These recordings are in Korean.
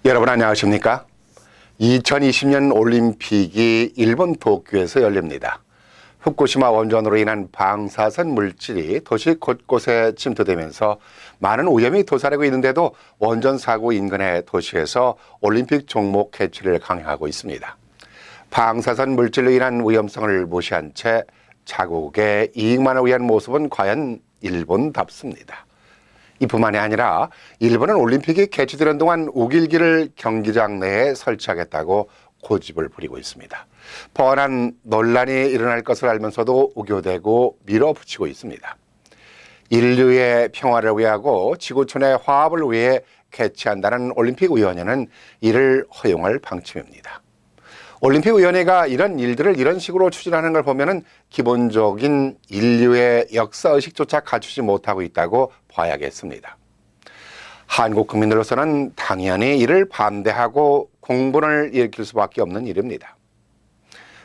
여러분 안녕하십니까? 2020년 올림픽이 일본 도쿄에서 열립니다. 후쿠시마 원전으로 인한 방사선 물질이 도시 곳곳에 침투되면서 많은 오염이 도사리고 있는데도 원전 사고 인근의 도시에서 올림픽 종목 개최를 강행하고 있습니다. 방사선 물질로 인한 위험성을 무시한 채 자국의 이익만을 위한 모습은 과연 일본답습니다. 이뿐만이 아니라 일본은 올림픽이 개최되는 동안 우길기를 경기장 내에 설치하겠다고 고집을 부리고 있습니다. 뻔한 논란이 일어날 것을 알면서도 우겨대고 밀어붙이고 있습니다. 인류의 평화를 위하고 지구촌의 화합을 위해 개최한다는 올림픽위원회는 이를 허용할 방침입니다. 올림픽위원회가 이런 일들을 이런 식으로 추진하는 걸 보면은 기본적인 인류의 역사의식조차 갖추지 못하고 있다고 봐야겠습니다. 한국 국민들로서는 당연히 이를 반대하고 공분을 일으킬 수밖에 없는 일입니다.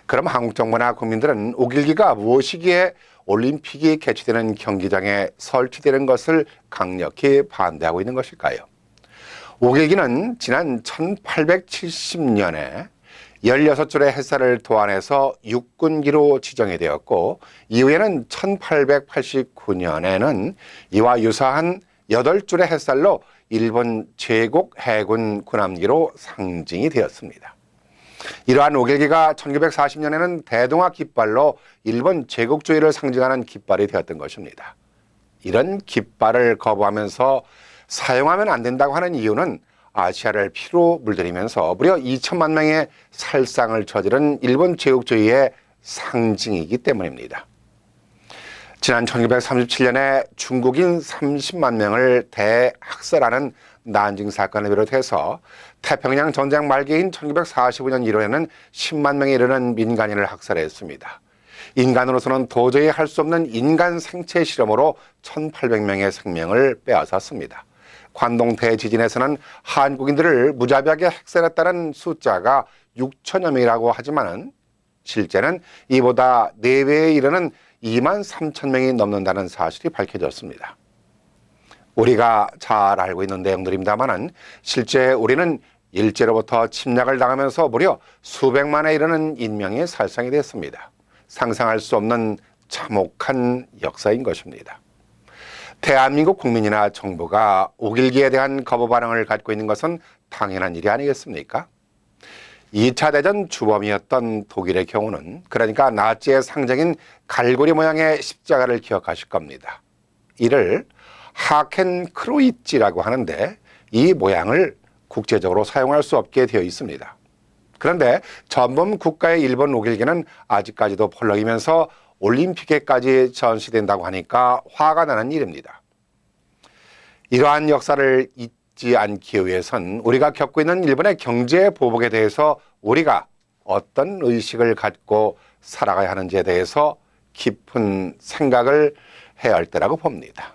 그럼 한국 정부나 국민들은 우길기가 무엇이기에 올림픽이 개최되는 경기장에 설치되는 것을 강력히 반대하고 있는 것일까요? 우길기는 지난 1870년에 16줄의 햇살을 도안해서 육군기로 지정이 되었고 이후에는 1889년에는 이와 유사한 8줄의 햇살로 일본 제국 해군 군함기로 상징이 되었습니다. 이러한 우길기가 1940년에는 대동아 깃발로 일본 제국주의를 상징하는 깃발이 되었던 것입니다. 이런 깃발을 거부하면서 사용하면 안 된다고 하는 이유는 아시아를 피로 물들이면서 무려 2천만 명의 살상을 저지른 일본 제국주의의 상징이기 때문입니다. 지난 1937년에 중국인 30만 명을 대학살하는 난징 사건을 비롯해서 태평양 전쟁 말기인 1945년 1월에는 10만 명에 이르는 민간인을 학살했습니다. 인간으로서는 도저히 할 수 없는 인간 생체 실험으로 1,800명의 생명을 빼앗았습니다. 관동 대지진에서는 한국인들을 무자비하게 학살했다는 숫자가 6천여 명이라고 하지만 실제는 이보다 4배에 이르는 2만 3천 명이 넘는다는 사실이 밝혀졌습니다. 우리가 잘 알고 있는 내용들입니다만 실제 우리는 일제로부터 침략을 당하면서 무려 수백만에 이르는 인명이 살상이 됐습니다. 상상할 수 없는 참혹한 역사인 것입니다. 대한민국 국민이나 정부가 우길기에 대한 거부 반응을 갖고 있는 것은 당연한 일이 아니겠습니까? 2차 대전 주범이었던 독일의 경우는 그러니까 나치의 상징인 갈고리 모양의 십자가를 기억하실 겁니다. 이를 하켄크로이츠라고 하는데 이 모양을 국제적으로 사용할 수 없게 되어 있습니다. 그런데 전범 국가의 일본 우길기는 아직까지도 펄럭이면서 올림픽에까지 전시된다고 하니까 화가 나는 일입니다. 이러한 역사를 잊지 않기 위해선 우리가 겪고 있는 일본의 경제 보복에 대해서 우리가 어떤 의식을 갖고 살아가야 하는지에 대해서 깊은 생각을 해야 할 때라고 봅니다.